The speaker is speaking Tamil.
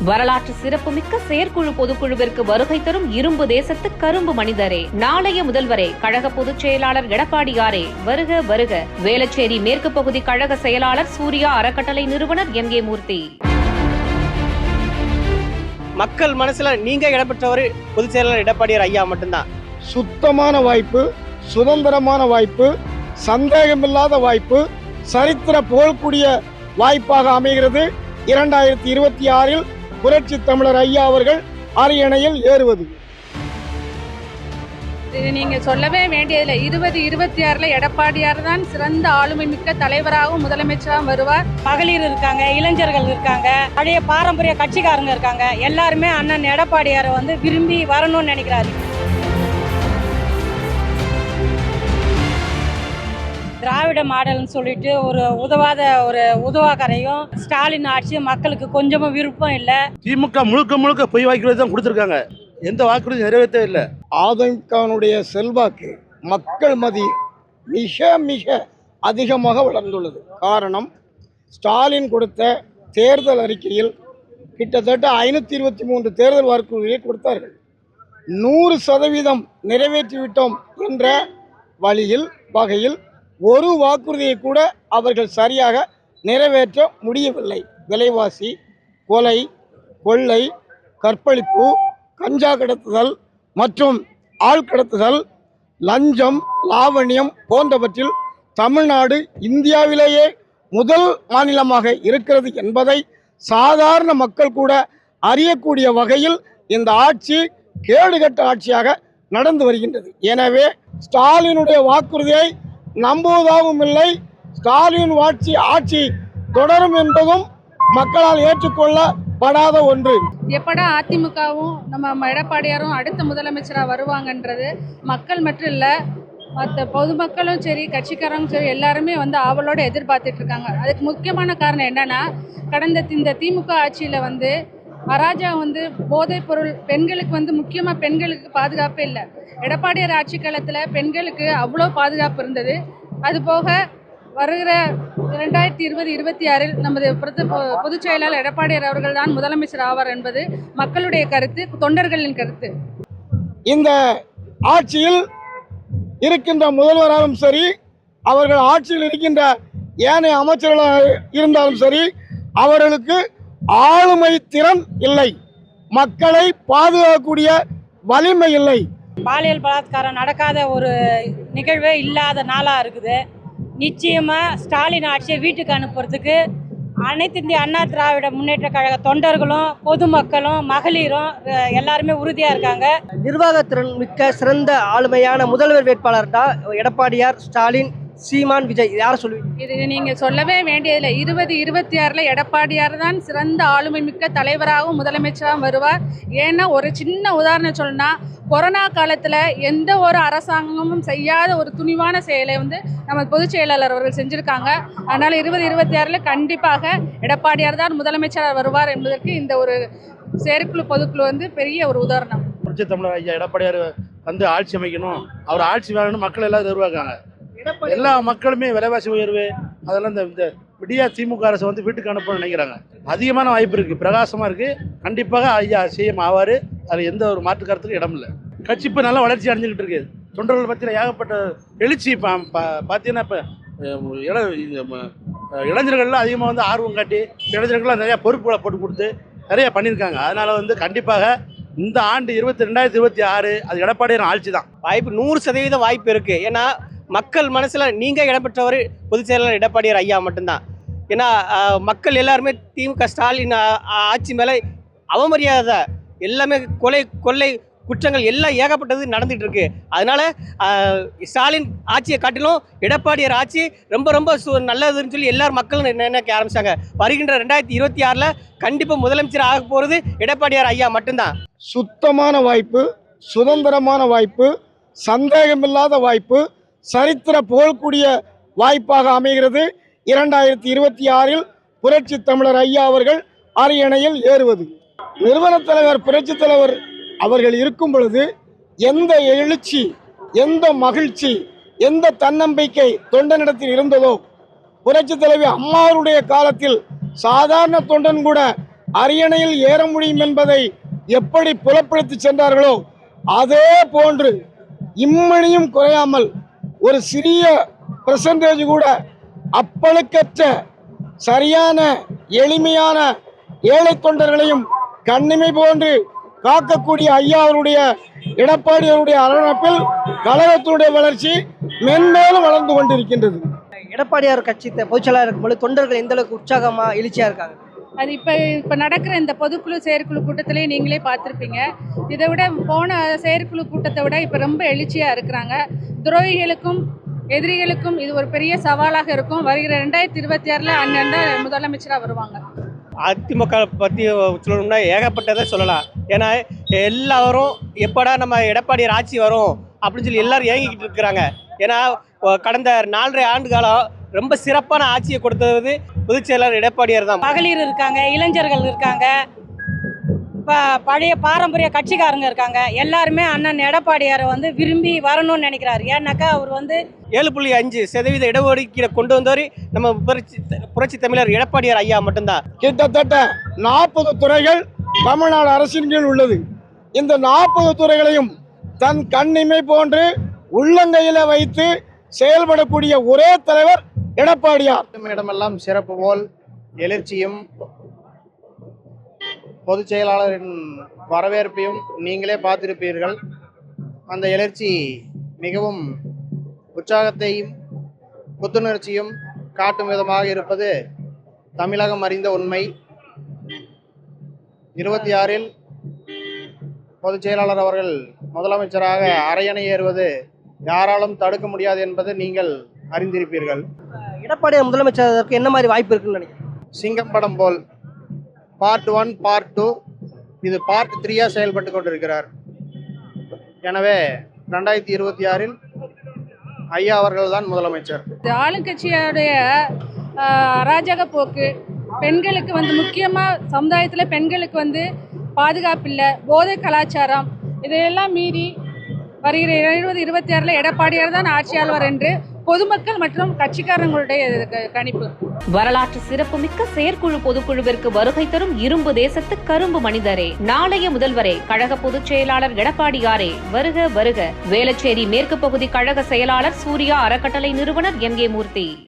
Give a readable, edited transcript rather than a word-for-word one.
வரலாற்று சிறப்புமிக்க செயற்குழு பொதுக்குழுவிற்கு வருகை தரும் இரும்பு தேசத்து கரும்பு மனிதரே, நாளைய முதல்வரே, கழக பொதுச் செயலாளர் எடப்பாடியாரே, வருக வருக. வேளச்சேரி மேற்கு பகுதி கழக செயலாளர் சூர்யா அறக்கட்டளை நிறுவனர் எம்.ஏ. மூர்த்தி. மக்கள் மனசுல நீங்க இடம்பெற்றவர் பொதுச் செயலாளர் எடப்பாடியார் ஐயா மட்டும்தான். சுத்தமான வாய்ப்பு, சுதந்திரமான வாய்ப்பு, சந்தேகமில்லாத வாய்ப்பு, சரித்திர புகழ்க்கூடிய வாய்ப்பாக அமைகிறது. 2026 புரட்சி தமிழர் ஐயா அவர்கள் அரியணையில் ஏறுவது. இது நீங்க சொல்லவே வேண்டியதில்லை. 2026 எடப்பாடியார் தான் சிறந்த ஆளுமை மிக்க தலைவராகவும் முதலமைச்சராகவும் வருவார். மகளிர் இருக்காங்க, இளைஞர்கள் இருக்காங்க, பழைய பாரம்பரிய கட்சிக்காரங்க இருக்காங்க. எல்லாருமே அண்ணன் எடப்பாடியாரை விரும்பி வரணும்னு நினைக்கிறாரு. திராவிட மாடல்னு சொல்லிட்டு ஒரு உதவாக்கரையும் ஸ்டாலின் ஆட்சி மக்களுக்கு கொஞ்சமும் விருப்பம் இல்லை. திமுக முழுக்க பொய் வாக்குறுதி தான் கொடுத்துருக்காங்க. எந்த வாக்குறுதி நிறைவேற்றவே இல்லை. அதிமுகவுடைய செல்வாக்கு மக்கள் மதி மிக அதிகமாக வளர்ந்துள்ளது. காரணம், ஸ்டாலின் கொடுத்த தேர்தல் அறிக்கையில் கிட்டத்தட்ட 523 தேர்தல் வாக்குறுதிகளை கொடுத்தார்கள். 100% நிறைவேற்றிவிட்டோம் என்ற வகையில் ஒரு வாக்குறுதியை கூட அவர்கள் சரியாக நிறைவேற்ற முடியவில்லை. விலைவாசி, கொலை, கொள்ளை, கற்பழிப்பு, கஞ்சா கடத்துதல் மற்றும் ஆள் கடத்துதல், லஞ்சம், லாவண்யம் போன்றவற்றில் தமிழ்நாடு இந்தியாவிலேயே முதல் மாநிலமாக இருக்கிறது என்பதை சாதாரண மக்கள் கூட அறியக்கூடிய வகையில் இந்த ஆட்சி கேடுகட்ட ஆட்சியாக நடந்து வருகின்றது. எனவே ஸ்டாலினுடைய வாக்குறுதியை நம்புவதாகவும் இல்லை. ஸ்டாலின் ஆட்சி தொடரும் என்பதும் மக்களால் ஏற்றுக்கொள்ளப்படாத ஒன்று. எப்படா அதிமுகவும் நம்ம எடப்பாடியாரும் அடுத்த முதலமைச்சராக வருவாங்கன்றது மக்கள் மட்டும் இல்லை, மற்ற பொதுமக்களும் சரி, கட்சிக்காரங்களும் சரி, எல்லாருமே ஆவலோடு எதிர்பார்த்துட்டு இருக்காங்க. அதுக்கு முக்கியமான காரணம் என்னன்னா, கடந்த இந்த திமுக ஆட்சியில் அராஜகம், போதைப் பொருள், பெண்களுக்கு முக்கியமாக பெண்களுக்கு பாதுகாப்பே இல்லை. எடப்பாடியார் ஆட்சி காலத்தில் பெண்களுக்கு அவ்வளோ பாதுகாப்பு இருந்தது. அதுபோக வருகிற 2026 நமது பொதுச் செயலாளர் எடப்பாடியார் அவர்கள் தான் முதலமைச்சர் ஆவார் என்பது மக்களுடைய கருத்து, தொண்டர்களின் கருத்து. இந்த ஆட்சியில் இருக்கின்ற முதல்வராலும் சரி, அவர்கள் ஆட்சியில் இருக்கின்ற ஏனைய அமைச்சர்களாக இருந்தாலும் சரி, அவர்களுக்கு ஆளுமை திறன் இல்லை, மக்களை பாதுகாக்கக்கூடிய வலிமை இல்லை. பாலியல் பலாத்காரம் நடக்காத ஒரு நிகழ்வே இல்லாத நாளாக இருக்குது. நிச்சயமாக ஸ்டாலின் ஆட்சியை வீட்டுக்கு அனுப்புறதுக்கு அனைத்து இந்திய அண்ணா திராவிட முன்னேற்ற கழக தொண்டர்களும் பொதுமக்களும் மகளிரும் எல்லாருமே உறுதியாக இருக்காங்க. நிர்வாகத்திறன் மிக்க சிறந்த ஆளுமையான முதல்வர் வேட்பாளர் தான் எடப்பாடியார், ஸ்டாலின், சீமான், விஜய். யாரை சொல்லுவீங்க? இது நீங்க சொல்லவே வேண்டியதில்லை. 2026 எடப்பாடியார் தான் சிறந்த ஆளுமை மிக்க தலைவராகவும் முதலமைச்சராகவும் வருவார். ஏன்னா ஒரு சின்ன உதாரணம் சொல்லணும்னா, கொரோனா காலத்தில் எந்த ஒரு அரசாங்கமும் செய்யாத ஒரு துணிவான செயலை நம்ம பொதுச் செயலாளர் அவர்கள் செஞ்சுருக்காங்க. அதனால் 2026 கண்டிப்பாக எடப்பாடியார் தான் முதலமைச்சராக வருவார் என்பதற்கு இந்த ஒரு செயற்குழு பொதுக்குழு பெரிய ஒரு உதாரணம். புரட்சி தமிழர் ஐயா எடப்பாடியார் ஆட்சி அமைக்கணும், அவர் ஆட்சி வேணும்னு மக்கள் எல்லாம் எதிர்பார்க்காங்க. எல்லா மக்களுமே விலைவாசி உயர்வு அதெல்லாம் இந்த விடியா திமுக அரசு வீட்டுக்கு அனுப்பணும்னு நினைக்கிறாங்க. அதிகமான வாய்ப்பு இருக்குது, பிரகாசமாக இருக்குது. கண்டிப்பாக ஐயா சிஎம் ஆவார். அதில் எந்த ஒரு மாற்று கருத்துக்கும் இடம் இல்லை. கட்சி இப்போ நல்லா வளர்ச்சி அடைஞ்சிக்கிட்டு இருக்குது. தொண்டர்கள் பற்றின ஏகப்பட்ட எழுச்சி. பார்த்தீங்கன்னா இப்போ இளைஞர்கள்லாம் அதிகமாக ஆர்வம் காட்டி இளைஞர்கள்லாம் நிறையா பொறுப்புகளை போட்டு கொடுத்து நிறையா பண்ணியிருக்காங்க. அதனால் கண்டிப்பாக இந்த ஆண்டு 2026 அது எடப்பாடியார் ஆட்சி தான். வாய்ப்பு 100% வாய்ப்பு இருக்குது. ஏன்னா மக்கள் மனசுல நீங்க இடம்பெற்றவர் பொதுச் செயலாளர் எடப்பாடியார் ஐயா மட்டும்தான். ஏன்னா மக்கள் எல்லாருமே திமுக ஸ்டாலின் ஆட்சி மேலே அவமரியாதை, எல்லாமே கொள்ளை குற்றங்கள் எல்லாம் ஏகப்பட்டது நடந்துட்டு இருக்கு. அதனால ஸ்டாலின் ஆட்சியை காட்டிலும் எடப்பாடியார் ஆட்சி ரொம்ப நல்லதுன்னு சொல்லி எல்லாரும் மக்களும் நினைக்க ஆரம்பிச்சாங்க. வருகின்ற 2026 கண்டிப்பாக முதலமைச்சர் ஆக போகிறது எடப்பாடியார் ஐயா மட்டும்தான். சுத்தமான வாய்ப்பு, சுதந்திரமான வாய்ப்பு, சந்தேகமில்லாத வாய்ப்பு, சரித்திர புகழ்க்கூடிய வாய்ப்பாக அமைகிறது. 2026 புரட்சி தமிழர் ஐயா அவர்கள் அரியணையில் ஏறுவது. நிறுவன தலைவர் புரட்சி தலைவர் அவர்கள் இருக்கும் பொழுது எந்த எழுச்சி, எந்த மகிழ்ச்சி, எந்த தன்னம்பிக்கை தொண்டனிடத்தில் இருந்ததோ, புரட்சி தலைவி அம்மாவுடைய காலத்தில் சாதாரண தொண்டன் கூட அரியணையில் ஏற முடியும் என்பதை எப்படி புலப்படுத்தி சென்றார்களோ அதே போன்று இம்மணியும் குறையாமல் ஒரு சிறிய பெர்சன்டேஜ் கூட அப்பழுக்கற்ற சரியான எளிமையான ஏழை தொண்டர்களையும் கண்ணிமை போன்று காக்கக்கூடிய ஐயா அவருடைய எடப்பாடி அவருடைய அரவணைப்பில் கழகத்தினுடைய வளர்ச்சி மென்மேலும் வளர்ந்து கொண்டிருக்கின்றது. எடப்பாடியார் கட்சி பொதுச்செயலாளர் இருக்கும்போது தொண்டர்கள் எந்த அளவுக்கு உற்சாகமா எழுச்சியா இருக்காங்க? அது இப்போ நடக்கிற இந்த பொதுக்குழு செயற்குழு கூட்டத்திலேயே நீங்களே பார்த்துருப்பீங்க. இதை விட போன செயற்குழு கூட்டத்தை விட இப்போ ரொம்ப எழுச்சியாக இருக்கிறாங்க. துரோகிகளுக்கும் எதிரிகளுக்கும் இது ஒரு பெரிய சவாலாக இருக்கும். வருகிற 2026 அண்ணன் தான் முதலமைச்சராக வருவாங்க. அதிமுக பற்றி சொல்லணும்னா ஏகப்பட்டதை சொல்லலாம். ஏன்னா எல்லாரும் எப்படா நம்ம எடப்பாடியார் ஆட்சி வரும் அப்படின்னு சொல்லி எல்லாரும் ஏங்கிக்கிட்டு இருக்கிறாங்க. ஏன்னா கடந்த 4.5 ஆண்டு காலம் ரொம்ப சிறப்பான ஆட்சியை கொடுத்தது பொதுச் செயலாளர் எடப்பாடியார் தான். மகளிர் இருக்காங்க, இளைஞர்கள் இருக்காங்க, பழைய பாரம்பரிய கட்சிக்காரங்க இருக்காங்க. எல்லாருமே அண்ணன் எடப்பாடியாரை வந்து விரும்பி வரணும்னு நினைக்கிறாரு. ஏன்னாக்கா அவர் வந்து 7.5% இடஒதுக்கீடை கொண்டு வந்தவர் நம்ம புரட்சி தமிழர் எடப்பாடியார் ஐயா மட்டும்தான். கிட்டத்தட்ட 40 துறைகள் தமிழ்நாடு அரசின் கீழ் உள்ளது. இந்த 40 துறைகளையும் தன் கண்ணிமை போன்று உள்ளங்கையில வைத்து செயல்படக்கூடிய ஒரே தலைவர் எடப்பாடியார். இடமெல்லாம் சிறப்பு போல் எழுச்சியும் பொதுச் செயலாளரின் வரவேற்பையும் நீங்களே பார்த்திருப்பீர்கள். அந்த எழுச்சி மிகவும் உற்சாகத்தையும் புத்துணர்ச்சியும் காட்டும் விதமாக இருப்பது தமிழகம் அறிந்த உண்மை. 26 பொதுச் செயலாளர் அவர்கள் முதலமைச்சராக அரியணை ஏறுவது யாராலும் தடுக்க முடியாது என்பது நீங்கள் அறிந்திருப்பீர்கள். எடப்பாடியார் முதலமைச்சருக்கு என்ன மாதிரி வாய்ப்பு இருக்குன்னு நினைக்கிறேன்? சிங்கம் படம் போல் பார்ட் 1 பார்ட் 2 இது பார்ட் 3 செயல்பட்டு கொண்டிருக்கிறார். எனவே 2026 ஐயா அவர்கள் தான் முதலமைச்சர். ஆளுங்கட்சியோடைய அராஜக போக்கு, பெண்களுக்கு வந்து முக்கியமாக சமுதாயத்தில் பெண்களுக்கு வந்து பாதுகாப்பு இல்லை, போதை கலாச்சாரம், இதையெல்லாம் மீறி வருகிற 2026 எடப்பாடியார் தான் ஆட்சியாளர் என்று பொதுமக்கள் மற்றும் கட்சிக்காரங்களுடைய கணிப்பு. வரலாற்று சிறப்புமிக்க செயற்குழு பொதுக்குழுவிற்கு வருகை தரும் இரும்பு தேசத்து கரும்பு மனிதரே, நாளைய முதல்வரே, கழக பொதுச் செயலாளர் எடப்பாடியாரே, வருக வருக. வேளச்சேரி மேற்கு பகுதி கழக செயலாளர் சூர்யா அறக்கட்டளை நிறுவனர் எம்.ஏ. மூர்த்தி.